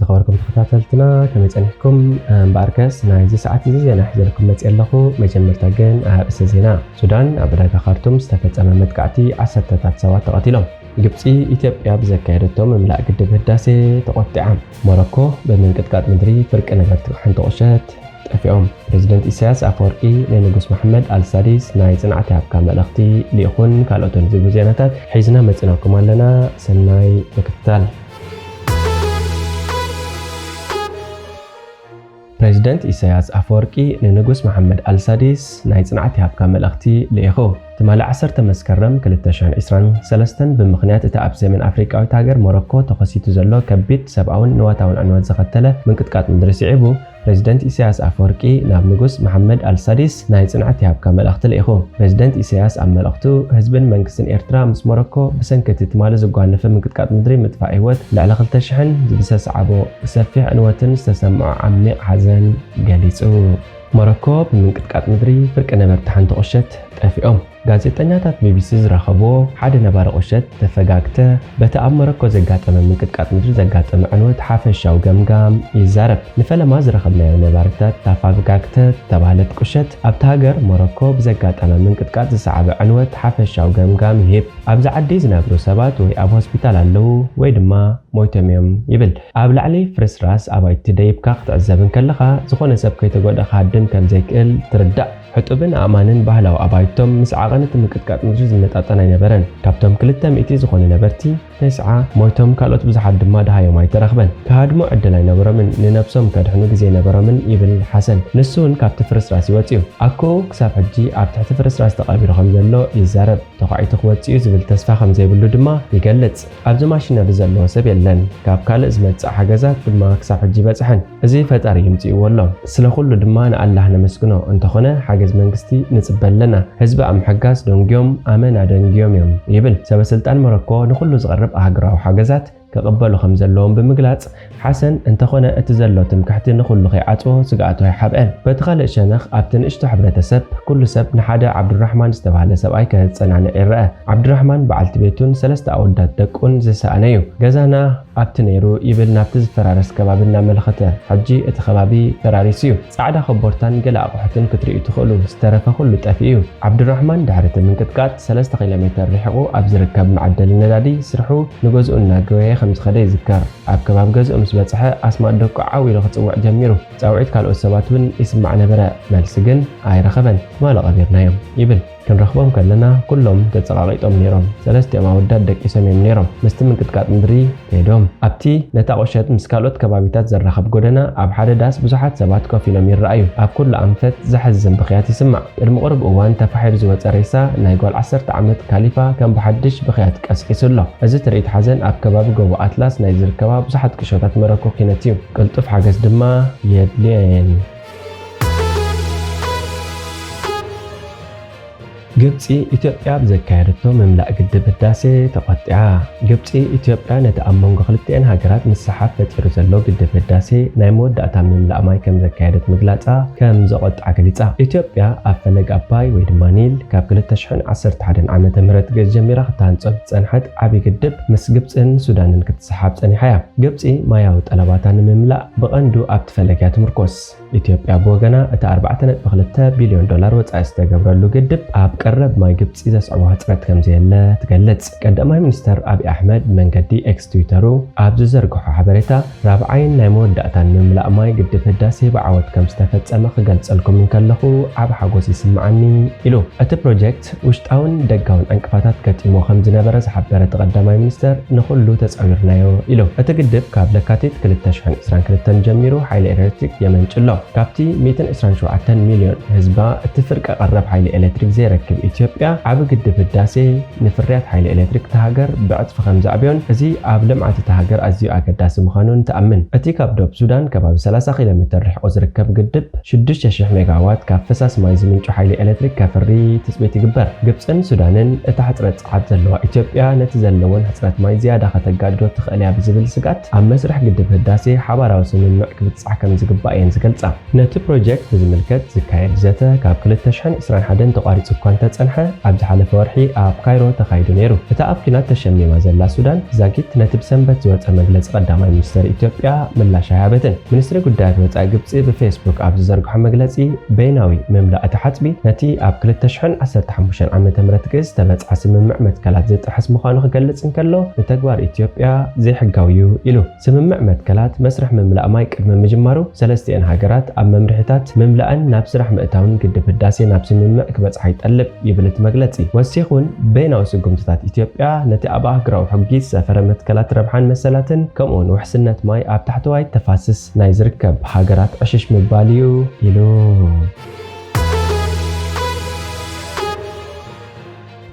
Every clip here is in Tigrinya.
زخبركم تخطاتلتنا كما يصنحكم باركس نايزي ساعات زي نحذركم متيلخو مجمرتا جن اسزينا سودان ابراغا خارتوم استفصم متقعتي 10 سوات تقاتلهم ግብጽ ኢትዮጵያ በዘካሄደው መምላእ ግድብ ህዳሴ ተቆጥዓ ሞሮኮ በመንቀጥቀጥ ምድሪ ፍርቅ ነበርቲ ሓንቲ ቆሸት ጠፊኦም ፕሬዝዳንት ኢሳያስ አፈወርቂ ንጉስ መሐመድ አልሳዲስ ናይ ጽንዓት ያብካ መልእኽቲ ሊኹን ካልኦትን ዝብሉ ዜናታት ሒዝና መጽናኩም ኣለና ሰናይ ምክትታል ፕሬዝዳንት ኢሳያስ አፈወርቂ ንጉስ መሐመድ አልሳዲስ ናይ ጽንዓት ያብካ መልእኽቲ ሊኹ تمال 10 مسكرم 2023 بمخنيات اتاب زمن افريقاوي هاجر موروكو تخصيتو زلو كبيت سبعون نواتاون عنوان زختله من قطقات مدرس يعبو بريزيدنت إسياس أفورقي ناب نغوس محمد السادس ناي صنعت يابكا ملأخت لإخو بريزيدنت إسياس أم ملأختو حزبن منكسن إرترا مس موروكو بسنكت تمال زغوانف من قطقات مدري مدفع هيوت لعلى خلتشحن زبسس عبو سفيح عنواتن استسمع عميق حزن قاليصو موروكو من قطقات مدري فرق نبرت حنت قشت طفيهم ጋዜጠኛታት ቢቢሲ ዝረኸቦ ሓደ ነባር ቆሸት ተፈጋግተ በተአመረኮ ዘጋጠመ ምንቅጥቃጥ ምድሪ ዘጋጠመ ዕንወት ሓፈሻው ገምጋም ይዛረብ ንፈለማ ዝረኸብናዮ ነባርታት ተፈጋግተ ተባለት ቆሸት ኣብታ ሃገር ሞሮኮ ብዘጋጠመ ምንቅጥቃጥ ዝሰዓበ ዕንወት ሓፈሻው ገምጋም ይህብ ኣብዛ ዓዲ ዝነብሩ ሰባት ወይ ኣብ ሆስፒታል ኣለው ወይ ድማ ሞይቶም ይብል ኣብ ላዕሊ ፍርስራስ ኣባይቲ ደይብካ ክትዕዘብን ከለኻ ዝኾነ ሰብ ከይተጎዳእካ ሃድም ከም ዘይክእል ትርዳእ حطبن آمانن ባህላው አባይቶም ምስ ዓቐነት ምቅጥቃጥ ምድሪ ዝመጣጠና ይነበረን ካብቶም 200 ዝኾነ ነበርቲ ተስዓ ሞይቶም ካልኦት ብዙሓት ድማ ደሃዮም ኣይተረኽበን ካድሞ ዕድላይ ነበሮምን ንነፍሶም ከድሕኑ ግዜ ነበሮምን ይብል ሓሰን ንሱን ካብቲ ፍርስራስ ይወፅዩ ኣኮ ክሳብ ሕጂ ኣብ ትሕቲ ፍርስራስ ተቐቢሩ ከም ዘሎ ይዛረብ ተኻዒቱ ክወፅዩ ዝብል ተስፋ ከም ዘይብሉ ድማ ይገልጽ ኣብዚ ማሽነሪ ዘለዎ ሰብ የለን ካብ ካልእ ዝመጽእ ሓገዛት ድማ ክሳብ ሕጂ በጽሐን እዚ ፈጣሪ ይምጽእዎ ኣሎ ስለኹሉ ድማ ንኣላህ ነመስግኖ እንተኾነ حاجز منغستي نصبلنا حزب ام حجاز دونغيوم امن ادنغيوم يبل سبب سلطان موروكو نخلو زغرب اهجراو حاجزات كقبلوا خمزلهم بمجلات حسن انت خونا اتزلوتم كحتي نخلو خيعاتو سقعتو حبقان بتخلق شنخ ابتن اشتو حبرتسب كل سب نحدا عبد الرحمن استبعال سبعي كهتصنعنا الرأى عبد الرحمن بعلت بيتون سلست اودات دقون زسانيو جزانا ابتنيرو يبل نابتز فرارس كبابنا ملخته حجي اتخبابي فراريسيو سعدا خبرتان قل اقوحتن كتريو تخلو استرفا كله تافيو عبد الرحمن دحرت من كتكات 3 كيلومتر رحقو ابزركب معدل الندادي سرحو نغزؤنا قويه خمس خدي يذكر اب كباب غزو مس بصحه اسماء دق عاوي لخصوع جميرو صاوعيت كالو سباتون يسمع نبره ملس جن ايرخبن ما لقبيرنايم يبل كنرخبهم كلنا كلهم تتصقاقيطهم نيرهم ثلاثه ماودات دق يسميم نيرهم مستمن قطقات مدري كيدوم ابتي نتاقشت مسكالوت كبابيتات زرخب غدنا اب حدا داس بزحات سبات كفيلم يرايو اب كل انفت زحزم بخيات يسمع المقرب اوان تفحير زو صريسا نايغول 10 عمت كاليفا كم بحدش بخيات قسقيسلو از تريت حزن اب كباب جو اطلس نايزر كباب بزحات كشوتات مركو كينتيو قلطف حاجز دما يدلين ግብጽ ኢትዮጵያ በዘካሄደቶ መምላእ ግድብ ህዳሴ ተቆጥዓ ግብጽ ኢትዮጵያ ነተኣመንጎ ክልተን ሃገራት ምስሓፍ ፈጢሩ ዘሎ ግድብ ህዳሴ ናይ መወዳእታ መምላእ ማይ ከም ዘካሄደት ምግላጻ ከም ዘቆጥዓ ገሊጻ ኢትዮጵያ ኣብ ፈለግ ኣባይ ወይ ድማ ኒል ካብ 2011 ዓመተ ምህረት ጀሚራ ክታንጾ ጸንሐት ዓቢ ግድብ ምስ ግብጽን ሱዳንን ክትሰሓብ ጸኒሓያ ግብጽ ማያዊ ጠለባታን መምላእ ብቐንዱ ኣብ ተፈለግያ ትምርኮስ ኢትዮጵያ ብወገና እቲ 4.2 ቢልዮን ዶላር ወጻኢ ዝተገብረሉ ግድብ ኣብ قرب ما جبت إذا صعوبة هترت كم زي الله تجلت قدمها مستر أبي أحمد من جدي إكس تويترو عبد زرقها حبرتها رابعين نمود دقتان من ملا ما يجد في الداسة بعوض كم استفدت أما خجلت سألكم من كله عب حجوز يسمعني إلو أت بروجكت وشتاون دقون أنكفتات كتيمو خمسين برز حبرت قدمها مستر نخلو تسعيرنا إلو أتجدب قبل كاتيت كل التشحن إسران كل التنجميرو حيل إلكتريك يمن الله كابتي 220 مليون حزبا التفرق قرب حيل إلكتريك زي ركب ኢትዮጵያ ኣብ ግድብ ህዳሴ ንፍርያት ሓይሊ ኤሌክትሪክ ተሃገር ብዕጽፍ ከምዛ ኣብዮን እዚ ኣብ ልምዓት ተሃገር ኣዝዩ ኣገዳሲ ምዃኑን ተኣምን እቲ ካብ ዶብ ሱዳን ከባቢ 30 ኪሎ ሜትር ርሕቆ ዝርከብ ግድብ 6000 ሜጋዋት ካብ ፈሳስ ማይ ዝምንጩ ሓይሊ ኤሌክትሪክ ከፍሪ ትጽቢት ይግበር ግብጽን ሱዳንን እቲ ሕጽረት ጸዓት ዘለዋ ኢትዮጵያ ነቲ ዘለዎን ሕጽረት ማይ ዝያዳ ከተጋድዶ ትኽእል እያ ብዝብል ስጋት ኣብ መስርሕ ግድብ ህዳሴ ሓባራዊ ስምምዕ ክብጽሕ ከም ዝግባእ እየን ዝገልጻ ነቲ ፕሮጀክት ብዝምልከት ዝካየድ ዘተ ካብ 2021 ተቋሪጹ እኳ እንተጸንሐ ኣብ ዝሓለፈ ወርሒ ኣብ ካይሮ ተኻይዱ ነይሩ። እታ ኣብ ኩናት ተሸሚማ ዘላ ሱዳን ዛጊት ነቲ ብሰንበት ዝወፀ መግለፂ ቀዳማይ ሚኒስትር ኢትዮጵያ ምላሽ ሃበትን። ሚኒስትሪ ጉዳያት ወፃኢ ግብፂ ብፌስቡክ ኣብ ዝዘርግሖ መግለፂ በይናዊ ምምላእ እቲ ሓፅቢ ነቲ ኣብ 2015 ዓመተ ምህረት ግእዝ ተበፅሐ ስምምዕ መትከላት ዝጥሕስ ምዃኑ ክገልጽ እንከሎ ንተግባር ኢትዮጵያ ዘይሕጋዊ እዩ ኢሉ። ስምምዕ መትከላት መስርሕ ምምላእ ማይ ቅድሚ ምጅማሩ ሰለስቲአን ሃገራት ኣብ መምርሒታት ምምላእን ናብ ስራሕ ምእታውን ግድብ ህዳሴ ናብ ስምምዕ ክበፅሕ ይጠልብ ይብል እቲ መግለፂ። ወሲኹን በይናዊ ስጉምትታት ኢትዮጵያ ነቲ ኣብ ኣህጉራዊ ሕጊ ዝሰፈረ መትከላት ረብሓን መሰላትን ከምኡውን ውሕስነት ማይ ኣብ ታሕተዋይ ተፋስስ ናይ ዝርከብ ሃገራት ዕሽሽ ምባል እዩ ኢሉ።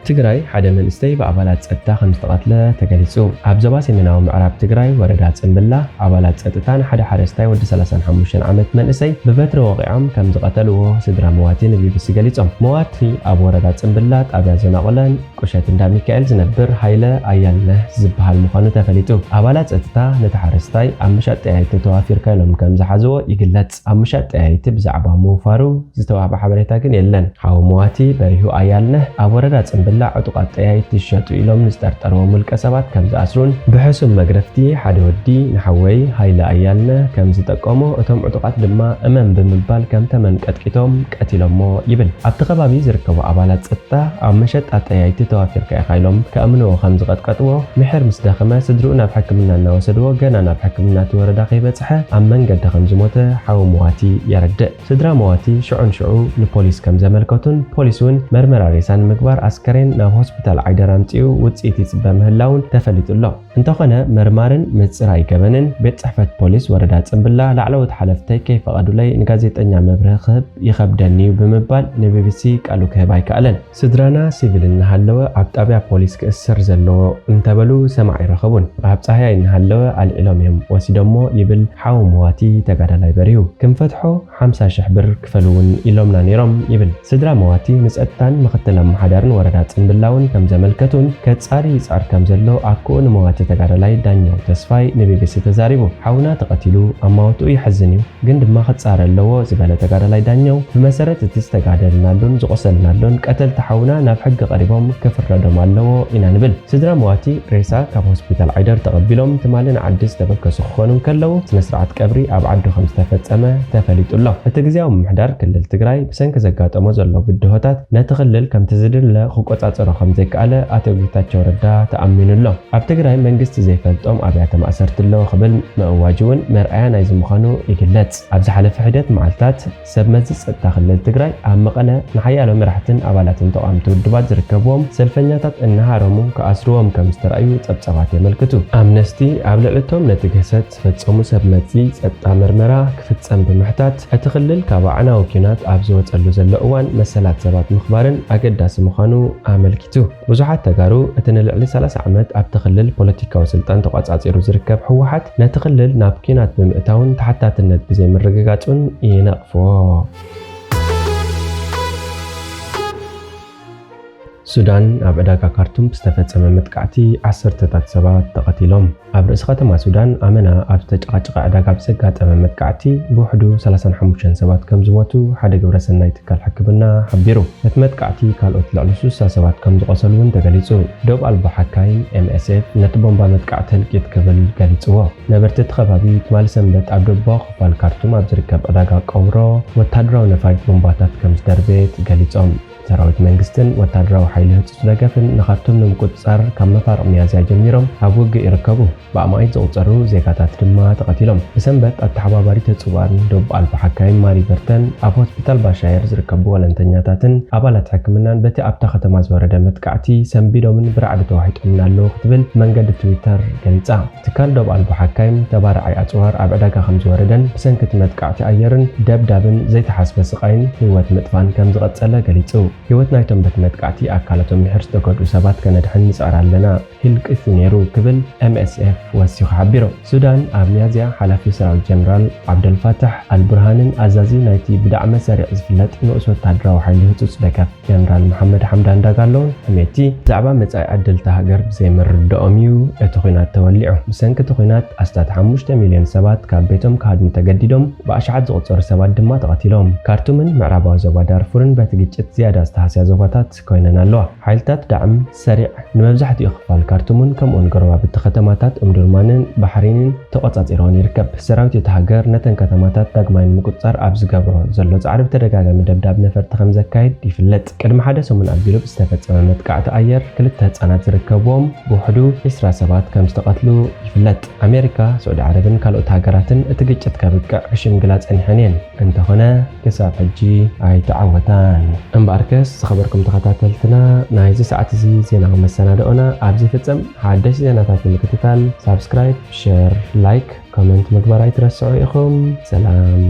ትግራይ ሓደ መንእሰይ ብኣባላት ጸጥታ ከም ዝተቐትለ ተገሊጹ። ኣብ ዞባ ሰሜናዊ ምዕራብ ትግራይ ወረዳ ጽምብላ ኣባላት ጸጥታን ሓደ ሓረስታይ ወዲ 35 ዓመት መንእሰይ ብበትሪ ወቂዖም ከም ዝቐተልዎ ስድራ መዋቲ ንቢቢሲ ገሊጾም። መዋቲ ኣብ ወረዳ ጽምብላ ጣብያ ዘናቑለን ቁሸት እንዳ ሚካኤል ዝነብር ሃይለ ኣያልነህ ዝበሃል ምዃኑ ተፈሊጡ። ኣባላት ጸጥታ ነቲ ሓረስታይ ኣብ ምሻጥ ጠያይቲ ተዋፊርካ ኢሎም ከም ዝሓዝዎ ይግለጽ። ኣብ ምሻጥ ጠያይቲ ብዛዕባ ምውፋሩ ዝተዋህበ ሓበሬታ ግን የለን። ሓዊ መዋቲ በሪሁ ኣያልነህ ኣብ ወረዳ ጽምብላ ዕጡቃት ጠያይቲ ይሸጡ ኢሎም ዝጠርጠርዎም ውልቀ ሰባት ከም ዝኣስሩን ብሕሱም መግረፍቲ ሓደ ወዲ ንሓወይ ሃይለ ኣያልነህ ከም ዝጠቀሞ እቶም ዕጡቃት ድማ እመን ብምባል ከም ተመን ቀጥቂቶም ቀቲሎሞ ይብል። ኣብቲ ከባቢ ዝርከቡ ኣባላት ጸጥታ ኣብ መሸጣ ጠያይቲ ተዋፊርካ ኢኻ ኢሎም ከእምንዎ ከም ዝቀጥቀጥዎ ምሕር ምስ ደኸመ ስድርኡ ናብ ሕክምና እናወሰድዎ ገና ናብ ሕክምና ወረዳ ከይበፅሐ ኣብ መንገዲ ከም ዝሞተ ሓዊ መዋቲ የረድእ። ስድራ መዋቲ ሽዑን ሽዑ ንፖሊስ ከም ዘመልከቱን ፖሊስ እውን መርመራ ሬሳ ንምግባር ኣስከሬን ናብ ሆስፒታል ዓይደር ኣምፂኡ ውፅኢት ይፅበ ምህላውን ተፈሊጡሎ። እንተኾነ መርማርን ምፅራይ ገበንን ቤት ጽሕፈት ፖሊስ ወረዳ ጽምብላ ላዕለዎት ሓለፍተይ ከይፈቐዱለይ ንጋዜጠኛ መብርሂ ክህብ ይኸብደኒ እዩ ብምባል ንቢቢሲ ቃሉ ክህብ ኣይከኣለን። ስድራና ሲቪል እናሃለወ ኣብ ጣብያ ፖሊስ ክእስር ዘለዎ እንተበሉ ሰማዕ ይረኸቡን። ኣብ ፀሃያይ እናሃለወ ኣልዒሎም እዮም ወሲዶሞ ይብል ሓዊ መዋቲ ተጋዳላይ በሪሁ። ክንፈትሖ 50,000 ብር ክፈልውን ኢሎምና ነይሮም ይብል። ስድራ መዋቲ ንጸጥታን ምክትል ኣመሓዳርን ወረዳ ጽምብላውን ከም ዘመልከቱን ከጻሪ ይጻር ከም ዘሎ ኣክኡ ንመዋቲ ተጋዳላይ ዳኛው ተስፋይ ንቢቢሲ ተዛሪቡ። ሓውና ተቐቲሉ ኣማውቱ ይሕዝን እዩ ግን ድማ ክጻር ኣለዎ ዝበለ ተጋዳላይ ዳኛው ብመሰረት እቲ ዝተጋደልናሉን ዝቆሰልናሉን ቀተልቲ ሓውና ናብ ሕጊ ቀሪቦም ክፍረዶም ኣለዎ ኢና ንብል። ስድራ መዋቲ ሬሳ ካብ ሆስፒታል ዓይደር ተቐቢሎም ትማልን ዓዲ ዝተበከሱ ክኾኑ ከለው ስነስርዓት ቀብሪ ኣብ ዓዱ ከም ዝተፈጸመ ተፈሊጡሎ። እቲ ግዜያዊ ምምሕዳር ክልል ትግራይ ብሰንኪ ዘጋጠሞ ዘሎ ብድሆታት ነቲ ክልል ከም ትዝድለ ክቆጻጸሮ ከም ዘይከኣለ ኣቶ ጌታቸው ረዳ ተኣሚኑሎ። ኣብ ትግራይ መንግስቲ ዘይፈልጦም ኣብያተ ማእሰርቲ ኣለዎ ክብል ምእዋጅ እውን መርኣያ ናይ ዝምዃኑ ይግለጽ። ኣብ ዝሓለፈ ሒደት መዓልትታት ሰብ መዝፅ ጸጥታ ክልል ትግራይ ኣብ መቐለ ንሓያሎ መራሕትን ኣባላትን ተቋምቲ ውድባት ዝርከብዎም ሰልፈኛታት እናሃረሙ ከኣስርዎም ከም ዝተረኣዩ ጸብጸባት የመልክቱ። ኣምነስቲ ኣብ ልዕልቶም ነቲ ግህሰት ዝፈጸሙ ሰብ መዚ ጸጥታ ምርመራ ክፍጸም ብምሕታት እቲ ክልል ካብ ዓናዊ ኩናት ኣብ ዝወጸሉ ዘሎ እዋን መሰላት ሰባት ምኽባርን ኣገዳሲ ምዃኑ ኣመልኪቱ። ብዙሓት ተጋሩ እቲ ንልዕሊ 30 ዓመት ኣብቲ ክልል ፖለቲካዊ ስልጣን ተቋጻጺሩ ዝርከብ ሕወሓት ነቲ ክልል ናብ ኩናት ብምእታውን ተሓታትነት ብዘይምርግጋጹን ይነቕፍዎ። ሱዳን ኣብ ዕዳጋ ካርቱም ዝተፈጸመ መጥቃዕቲ 10 ሰባት ተቐቲሎም። ኣብ ርእሲ ከተማ ሱዳን ኣመና ኣብ ዝተጨቃጨቀ ዕዳጋ ብዘጋጠመ መጥቃዕቲ ብውሕዱ 35 ሰባት ከም ዝሞቱ ሓደ ግብረሰናይ ትካል ሕክምና ሓቢሩ። እቲ መጥቃዕቲ ካልኦት ልዕሊ 60 ሰባት ከም ዝቆሰሉ እውን ተገሊጹ። ዶብ ኣልቦ ሓካይ MSF ነቲ ቦምባ መጥቃዕቲ ህልቂት ክብል ገሊጽዎ። ነበርቲ እቲ ከባቢ ትማሊ ሰንበት ኣብ ደቡባዊ ክፋል ካርቱም ኣብ ዝርከብ ዕዳጋ ቀብሮ ወታደራዊ ነፋሪት ቦምባታት ከም ዝደርቤት ገሊጾም። ሰራዊት መንግስትን ወታደራዊ ሓይሊ ህጹጽ ደገፍን ንኻርቱም ንምቁጽጻር ካብ መፋርቕ ሚያዝያ ጀሚሮም ኣብ ውግእ ይርከቡ። ብኣማይት ዝቑጸሩ ዜጋታት ድማ ተቐቲሎም። ብሰንበት ኣተሓባባሪት ህጹባን ዶብ ኣልቦ ሓካይም ማሪ በርተን ኣብ ሆስፒታል ባሻየር ዝርከቡ ወለንተኛታትን ኣባላት ሕክምናን በቲ ኣብታ ከተማ ዝወረደ መጥቃዕቲ ሰንቢዶምን ብራዕዲ ተዋሒጦምን ኣለዉ ክትብል መንገዲ ትዊተር ገሊጻ። ትካል ዶብ ኣልቦ ሓካይም ተባራዓይ ኣጽዋር ኣብ ዕዳጋ ከም ዝወረደን ብሰንኪ እቲ መጥቃዕቲ ኣየርን ደብዳብን ዘይተሓስበ ስቃይን ህይወት ምጥፋን ከም ዝቐጸለ ገሊጹ። ህይወት ናይቶም በት መጥቃዕቲ ኣካላቶም ምሕር ዝተጎድኡ ሰባት ከነድሕን ንፅዕር ኣለና ኢል ቅሱ ነይሩ ክብል MSF ወሲኹ ሓቢሩ። ሱዳን ኣብ ሚያዝያ ሓላፊ ሰራዊት ጀነራል ዓብደልፋታሕ አልቡርሃንን ኣዛዚ ናይቲ ብዳዕመ ሰሪዕ ዝፍለጥ ንኡስ ወታደራዊ ሓይሊ ህፁፅ ደገፍ ጀነራል መሐመድ ሓምዳን ዳጋሎን ሕሜቲ ዛዕባ መጻኢ ዕድልታ ሃገር ብዘይምርድኦም እዩ እቲ ኩናት ተወሊዑ። ብሰንኪ እቲ ኩናት ኣስታት 5 ሚልዮን ሰባት ካብ ቤቶም ክሃድሙ ተገዲዶም ብኣሽዓት ዝቑፀሩ ሰባት ድማ ተቐቲሎም። ካርቱምን ምዕራባዊ ዞባ ዳርፉርን በቲ ግጭት ዝያዳ ዝተሃስያ ዞባታት ኮይነን ኣለዋ። ሓይልታት ዳዕም ሰሪዕ ንመብዛሕትኡ ክፋል ካርቱምን ከምኡን ጎረባብቲ ከተማታት እምዱርማንን ባሕሪንን ተቆጻጺሮን ይርከብ። ሰራዊት እቲ ሃገር ነተን ከተማታት ዳግማይ ምቁጽጻር ኣብ ዝገብሮ ዘሎ ጻዕሪ ብተደጋጋሚ ደብዳብ ነፈርቲ ከም ዘካይድ ይፍለጥ። ቅድሚ ሓደ ሰሙን ኣቢሉ ዝተፈጸመ መጥቃዕቲ ኣየር 2 ህጻናት ዝርከብዎም ብውሕዱ 20 ሰባት ከም ዝተቐትሉ ይፍለጥ። ኣሜሪካ፣ ሳዑዲ ዓረብን ካልኦት ሃገራትን እቲ ግጭት ከብቅዕ ክሽምግላ ጸኒሐን እየን። እንተኾነ ክሳብ ሕጂ ኣይተዓወታን። እምበኣርከስ ዝኸበርኩም ተኸታተልትና ናይዚ ሰዓት እዚ ዜናዊ መሰናድኦና ኣብዚ ፍጸም። ሓደሽቲ ዜናታት ንምክትታል ሳብስክራይብ፣ ሼር፣ ላይክ፣ ኮሜንት ምግባር ኣይትረስዑ ኢኹም። ሰላም